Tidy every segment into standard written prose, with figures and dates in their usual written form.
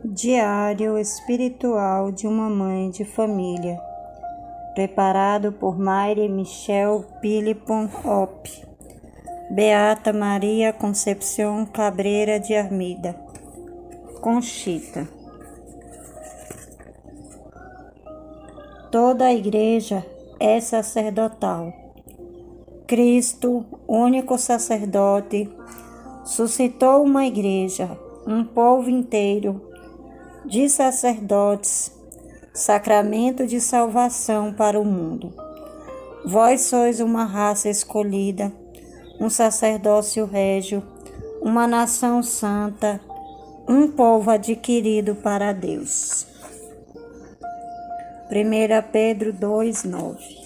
Diário espiritual de uma mãe de família, preparado por Mayre Michel Philippon Op. Beata Maria Concepción Cabreira de Armida. Conchita. Toda a igreja é sacerdotal. Cristo, único sacerdote, suscitou uma igreja, um povo inteiro de sacerdotes, sacramento de salvação para o mundo. Vós sois uma raça escolhida, um sacerdócio régio, uma nação santa, um povo adquirido para Deus. 1 Pedro 2:9.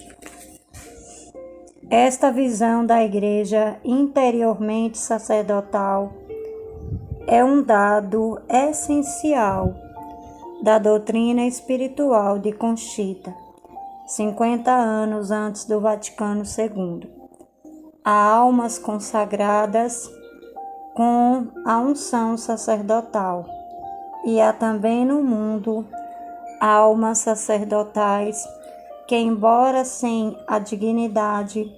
Esta visão da igreja interiormente sacerdotal é um dado essencial da doutrina espiritual de Conchita, 50 anos antes do Vaticano II. Há almas consagradas com a unção sacerdotal e há também no mundo almas sacerdotais que, embora sem a dignidade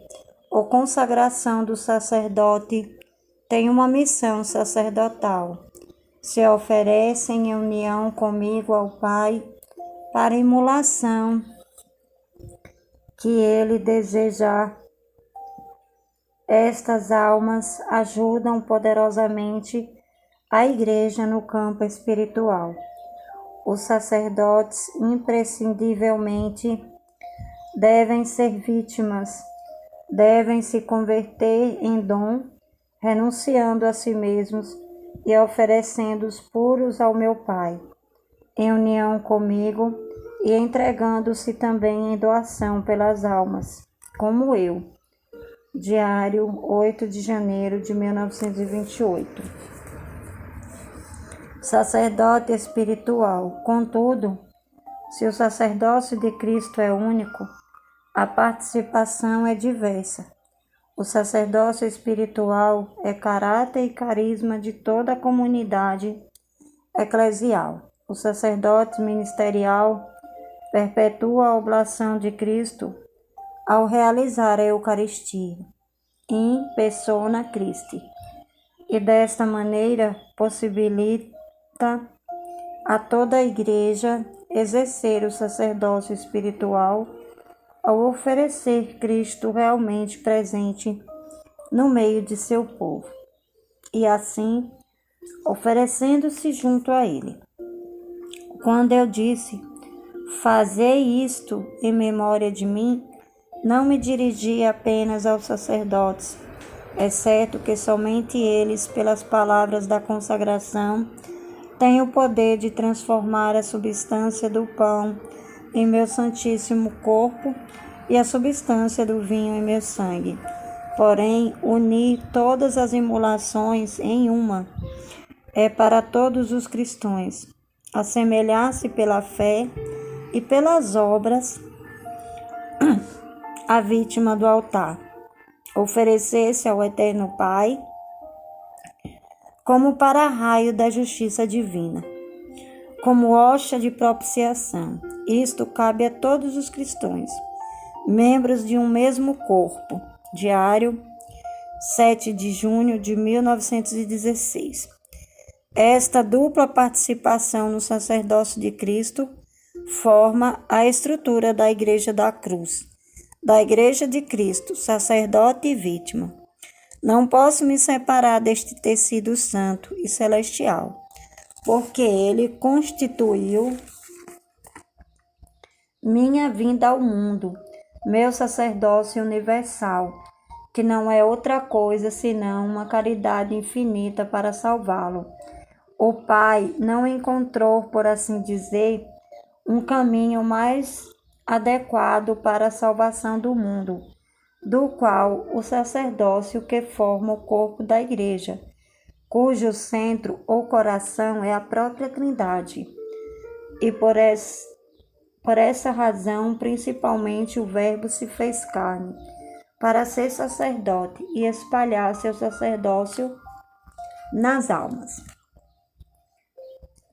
ou consagração do sacerdote, têm uma missão sacerdotal. Se oferecem em união comigo ao Pai para a imolação que Ele desejar. Estas almas ajudam poderosamente a Igreja no campo espiritual. Os sacerdotes imprescindivelmente devem ser vítimas, devem se converter em dom, renunciando a si mesmos e oferecendo-os puros ao meu Pai, em união comigo e entregando-se também em doação pelas almas, como eu. Diário, 8 de janeiro de 1928. Sacerdote espiritual. Contudo, se o sacerdócio de Cristo é único, a participação é diversa. O sacerdócio espiritual é caráter e carisma de toda a comunidade eclesial. O sacerdote ministerial perpetua a oblação de Cristo ao realizar a Eucaristia, in persona Christi, e desta maneira possibilita a toda a Igreja exercer o sacerdócio espiritual ao oferecer Cristo realmente presente no meio de seu povo, e assim oferecendo-se junto a Ele. Quando eu disse, fazei isto em memória de mim, não me dirigi apenas aos sacerdotes, exceto que somente eles, pelas palavras da consagração, têm o poder de transformar a substância do pão em meu santíssimo corpo e a substância do vinho em meu sangue. Porém, unir todas as imolações em uma é para todos os cristãos, assemelhar-se pela fé e pelas obras à vítima do altar, oferecer-se ao Eterno Pai como para-raio da justiça divina, como hóstia de propiciação. Isto cabe a todos os cristãos, membros de um mesmo corpo. Diário, 7 de junho de 1916. Esta dupla participação no sacerdócio de Cristo forma a estrutura da Igreja da Cruz, da Igreja de Cristo, sacerdote e vítima. Não posso me separar deste tecido santo e celestial, porque ele constituiu minha vinda ao mundo, meu sacerdócio universal, que não é outra coisa senão uma caridade infinita para salvá-lo. O Pai não encontrou, por assim dizer, um caminho mais adequado para a salvação do mundo, do qual o sacerdócio que forma o corpo da Igreja, cujo centro ou coração é a própria Trindade. E por essa razão, principalmente, o Verbo se fez carne, para ser sacerdote e espalhar seu sacerdócio nas almas.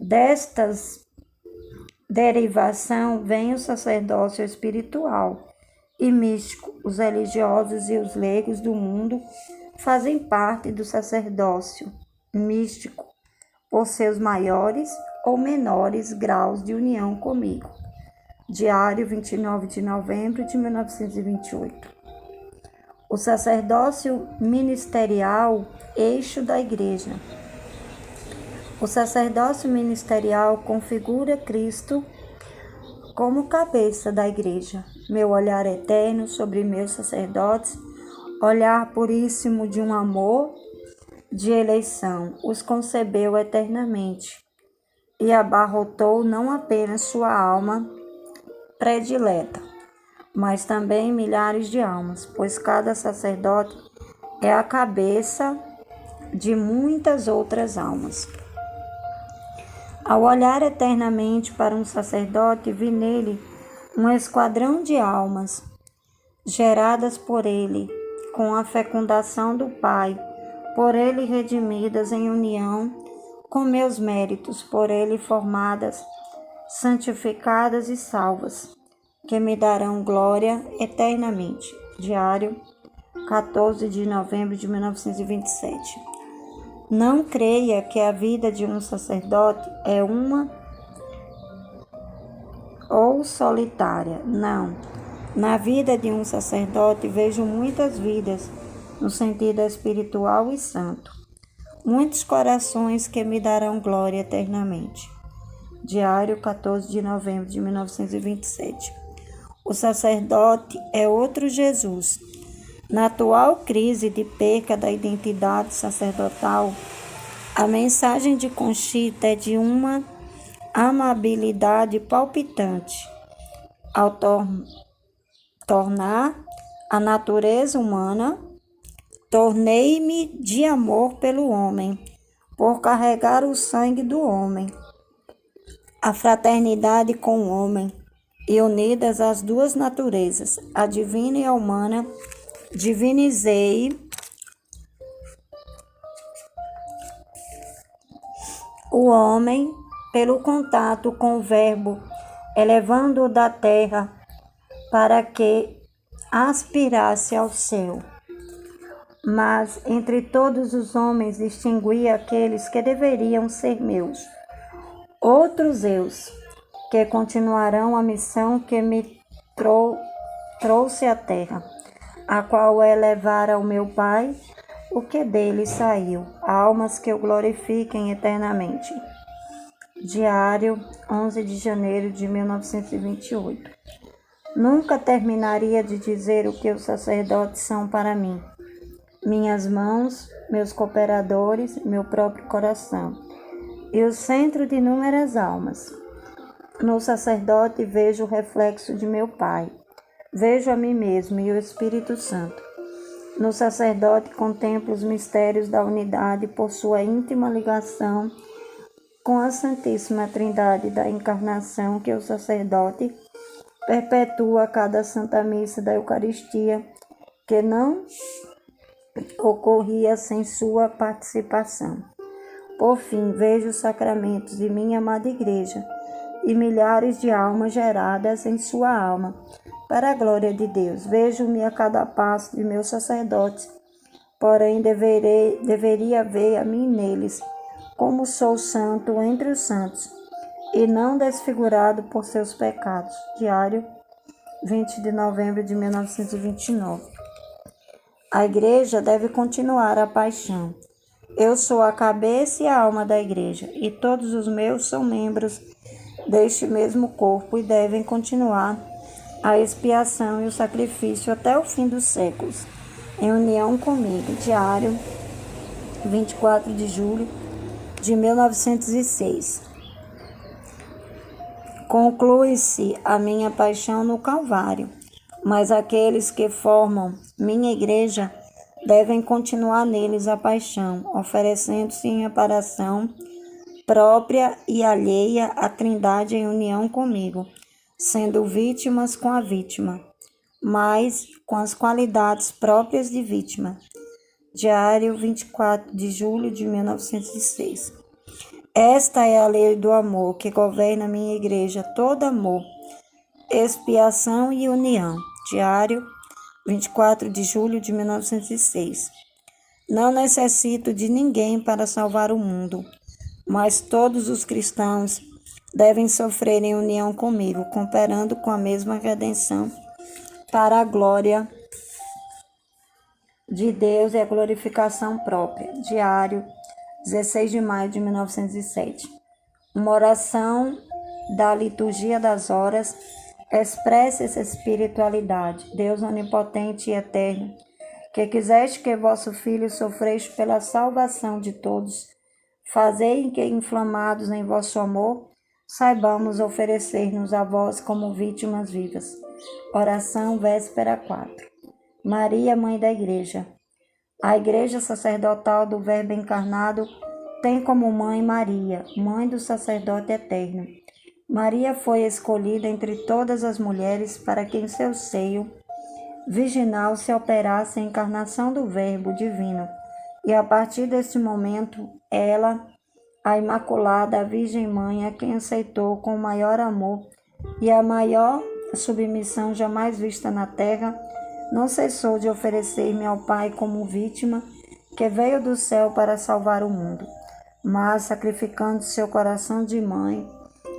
Destas derivação vem o sacerdócio espiritual e místico. Os religiosos e os leigos do mundo fazem parte do sacerdócio místico por seus maiores ou menores graus de união comigo. Diário, 29 de novembro de 1928. O sacerdócio ministerial, eixo da Igreja. O sacerdócio ministerial configura Cristo como cabeça da Igreja. Meu olhar eterno sobre meus sacerdotes, olhar puríssimo de um amor de eleição, os concebeu eternamente e abarrotou não apenas sua alma predileta, mas também milhares de almas, pois cada sacerdote é a cabeça de muitas outras almas. Ao olhar eternamente para um sacerdote, vi nele um esquadrão de almas, geradas por ele, com a fecundação do Pai, por ele redimidas em união com meus méritos, por ele formadas, santificadas e salvas, que me darão glória eternamente. Diário, 14 de novembro de 1927. Não creia que a vida de um sacerdote é uma ou solitária. Não. Na vida de um sacerdote vejo muitas vidas no sentido espiritual e santo. Muitos corações que me darão glória eternamente. Diário, 14 de novembro de 1927. O sacerdote é outro Jesus. Na atual crise de perca da identidade sacerdotal, a mensagem de Conchita é de uma amabilidade palpitante. Ao tornar a natureza humana, tornei-me de amor pelo homem, por carregar o sangue do homem, a fraternidade com o homem, e unidas as duas naturezas, a divina e a humana, divinizei o homem pelo contato com o Verbo, elevando-o da terra para que aspirasse ao céu. Mas entre todos os homens distingui aqueles que deveriam ser meus, outros eus, que continuarão a missão que me trouxe à terra, a qual é levar ao meu Pai o que dele saiu, almas que o glorifiquem eternamente. Diário, 11 de janeiro de 1928. Nunca terminaria de dizer o que os sacerdotes são para mim. Minhas mãos, meus cooperadores, meu próprio coração, e o centro de inúmeras almas. No sacerdote vejo o reflexo de meu Pai. Vejo a mim mesmo e o Espírito Santo. No sacerdote contemplo os mistérios da unidade por sua íntima ligação com a Santíssima Trindade da Encarnação, que o sacerdote perpetua cada Santa Missa da Eucaristia, que não ocorria sem sua participação. Por fim, vejo os sacramentos de minha amada Igreja e milhares de almas geradas em sua alma, para a glória de Deus. Vejo-me a cada passo de meus sacerdotes, porém deveria ver a mim neles, como sou santo entre os santos, e não desfigurado por seus pecados. Diário, 20 de novembro de 1929. A Igreja deve continuar a paixão. Eu sou a cabeça e a alma da Igreja, e todos os meus são membros deste mesmo corpo e devem continuar a expiação e o sacrifício até o fim dos séculos, em união comigo. Diário, 24 de julho de 1906. Conclui-se a minha paixão no Calvário, mas aqueles que formam minha Igreja devem continuar neles a paixão, oferecendo-se em reparação própria e alheia à Trindade em união comigo, sendo vítimas com a vítima, mas com as qualidades próprias de vítima. Diário, 24 de julho de 1906. Esta é a lei do amor que governa minha igreja, todo amor, expiação e união. Diário, 24 de julho de 1906. Não necessito de ninguém para salvar o mundo, mas todos os cristãos devem sofrer em união comigo, cooperando com a mesma redenção para a glória de Deus e a glorificação própria. Diário, 16 de maio de 1907. Uma oração da liturgia das horas expressa essa espiritualidade. Deus onipotente e eterno, que quiseste que vosso Filho sofreste pela salvação de todos, fazei que, inflamados em vosso amor, saibamos oferecer-nos a vós como vítimas vivas. Oração Véspera 4. Maria, Mãe da Igreja. A Igreja Sacerdotal do Verbo Encarnado tem como mãe Maria, mãe do sacerdote eterno. Maria foi escolhida entre todas as mulheres para que em seu seio virginal se operasse a encarnação do Verbo divino, e a partir deste momento, ela, a Imaculada, a Virgem Mãe, a quem aceitou com o maior amor e a maior submissão jamais vista na terra, não cessou de oferecer-me ao Pai como vítima que veio do céu para salvar o mundo, mas sacrificando seu coração de mãe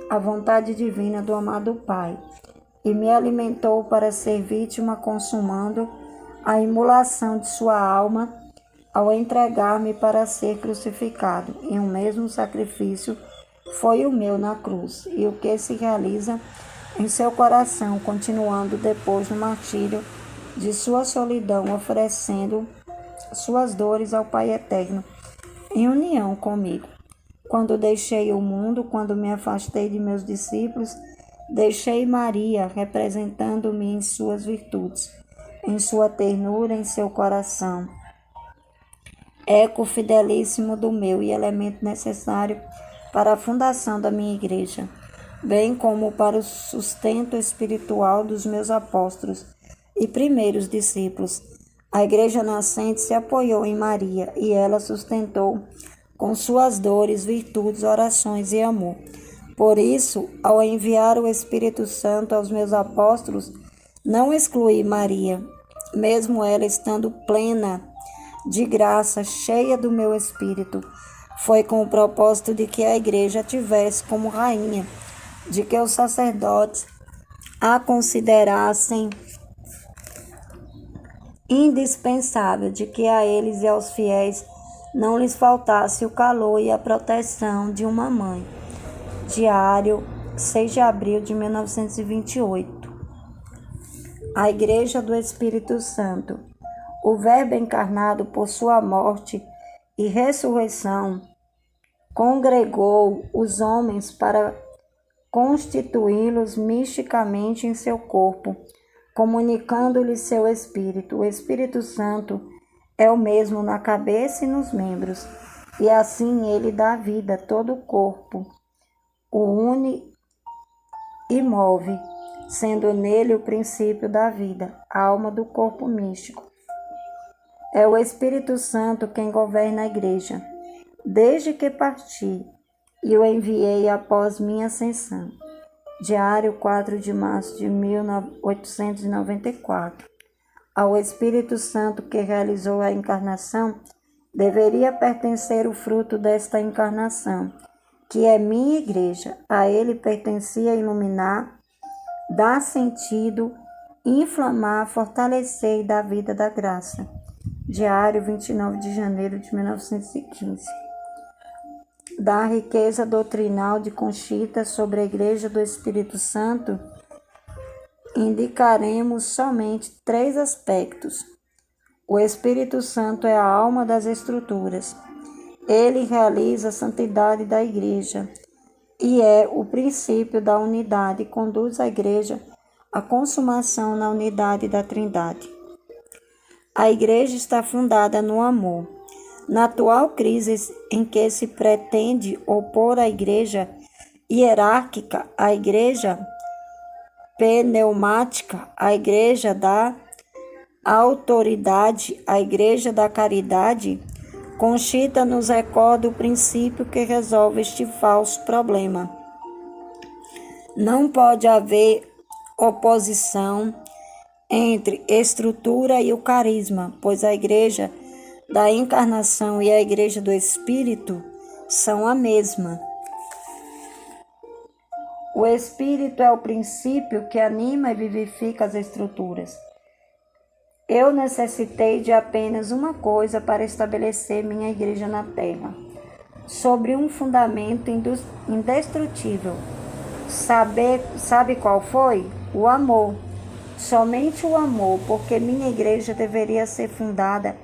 à vontade divina do amado Pai, e me alimentou para ser vítima, consumando a imolação de sua alma ao entregar-me para ser crucificado. E o mesmo sacrifício foi o meu na cruz, e o que se realiza em seu coração, continuando depois no martírio de sua solidão, oferecendo suas dores ao Pai Eterno, em união comigo. Quando deixei o mundo, quando me afastei de meus discípulos, deixei Maria, representando-me em suas virtudes, em sua ternura, em seu coração, eco fidelíssimo do meu e elemento necessário para a fundação da minha igreja, bem como para o sustento espiritual dos meus apóstolos e primeiros discípulos. A igreja nascente se apoiou em Maria e ela sustentou com suas dores, virtudes, orações e amor. Por isso, ao enviar o Espírito Santo aos meus apóstolos, não excluí Maria, mesmo ela estando plena de graça, cheia do meu Espírito. Foi com o propósito de que a igreja tivesse como rainha, de que os sacerdotes a considerassem indispensável, de que a eles e aos fiéis não lhes faltasse o calor e a proteção de uma mãe. Diário, 6 de abril de 1928. A Igreja do Espírito Santo. O Verbo encarnado, por sua morte e ressurreição, congregou os homens para constituí-los misticamente em seu corpo, comunicando-lhes seu Espírito. O Espírito Santo é o mesmo na cabeça e nos membros, e assim ele dá vida a todo o corpo, o une e move, sendo nele o princípio da vida, a alma do corpo místico. É o Espírito Santo quem governa a igreja, desde que parti, e o enviei após minha ascensão. Diário, 4 de março de 1894. Ao Espírito Santo que realizou a encarnação, deveria pertencer o fruto desta encarnação, que é minha igreja. A ele pertencia iluminar, dar sentido, inflamar, fortalecer e dar vida da graça. Diário, 29 de janeiro de 1915. Da riqueza doutrinal de Conchita sobre a Igreja do Espírito Santo, indicaremos somente 3 aspectos. O Espírito Santo é a alma das estruturas. Ele realiza a santidade da Igreja e é o princípio da unidade e conduz a Igreja à consumação na unidade da Trindade. A Igreja está fundada no amor. Na atual crise em que se pretende opor a Igreja hierárquica, a Igreja pneumática, a Igreja da autoridade, a Igreja da caridade, Conchita nos recorda o princípio que resolve este falso problema. Não pode haver oposição entre estrutura e o carisma, pois a igreja da encarnação e a igreja do Espírito são a mesma. O Espírito é o princípio que anima e vivifica as estruturas. Eu necessitei de apenas uma coisa para estabelecer minha igreja na terra, sobre um fundamento indestrutível. Sabe qual foi? O amor. Somente o amor, porque minha igreja deveria ser fundada,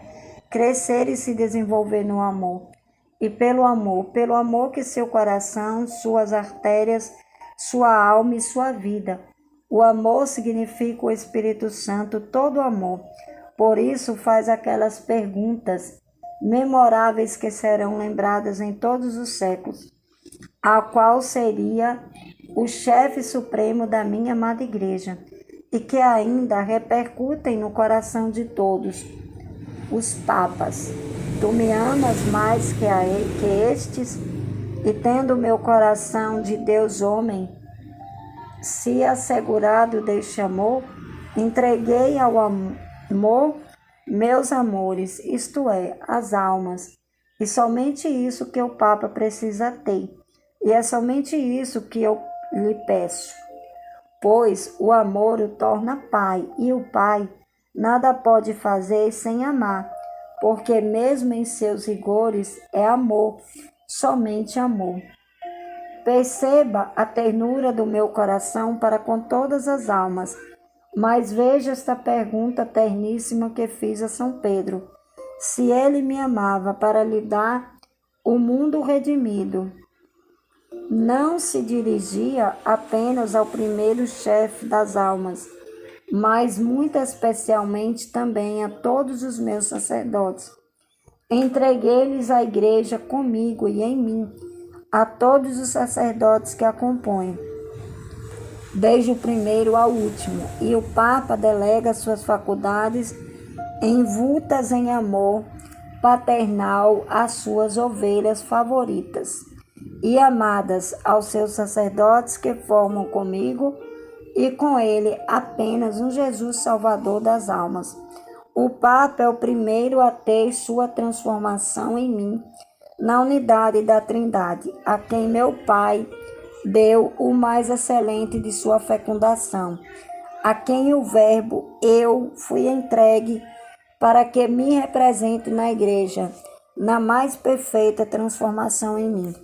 crescer e se desenvolver no amor. E pelo amor que seu coração, suas artérias, sua alma e sua vida. O amor significa o Espírito Santo, todo amor. Por isso faz aquelas perguntas memoráveis que serão lembradas em todos os séculos. A qual seria o chefe supremo da minha amada igreja, e que ainda repercutem no coração de todos os papas. Tu me amas mais que estes, e tendo meu coração de Deus homem se assegurado deste amor, entreguei ao amor meus amores, isto é, as almas, e somente isso que o Papa precisa ter, e é somente isso que eu lhe peço. Pois o amor o torna pai, e o pai nada pode fazer sem amar, porque mesmo em seus rigores é amor, somente amor. Perceba a ternura do meu coração para com todas as almas, mas veja esta pergunta terníssima que fiz a São Pedro: se ele me amava para lhe dar o mundo redimido, não se dirigia apenas ao primeiro chefe das almas, mas muito especialmente também a todos os meus sacerdotes. Entreguei-lhes a igreja comigo e em mim, a todos os sacerdotes que a compõem, desde o primeiro ao último, e o Papa delega suas faculdades envoltas em amor paternal às suas ovelhas favoritas e amadas aos seus sacerdotes que formam comigo e com ele apenas um Jesus Salvador das almas. O Papa é o primeiro a ter sua transformação em mim, na unidade da Trindade, a quem meu Pai deu o mais excelente de sua fecundação, a quem o Verbo eu fui entregue para que me represente na igreja, na mais perfeita transformação em mim.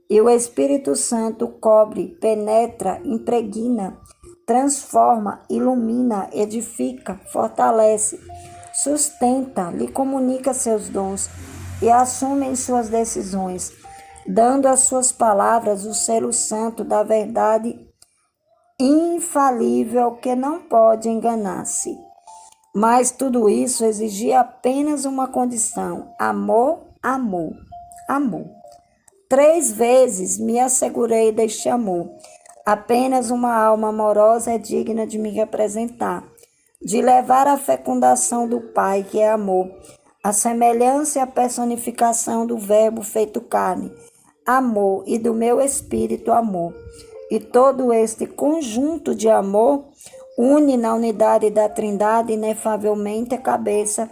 E o Espírito Santo cobre, penetra, impregna, transforma, ilumina, edifica, fortalece, sustenta, lhe comunica seus dons e assume em suas decisões, dando às suas palavras o selo santo da verdade infalível que não pode enganar-se. Mas tudo isso exigia apenas uma condição: amor, amor, amor. 3 vezes me assegurei deste amor. Apenas uma alma amorosa é digna de me representar, de levar a fecundação do Pai, que é amor, a semelhança e a personificação do Verbo feito carne, amor, e do meu espírito, amor. E todo este conjunto de amor une na unidade da Trindade inefavelmente a cabeça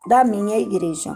da minha igreja.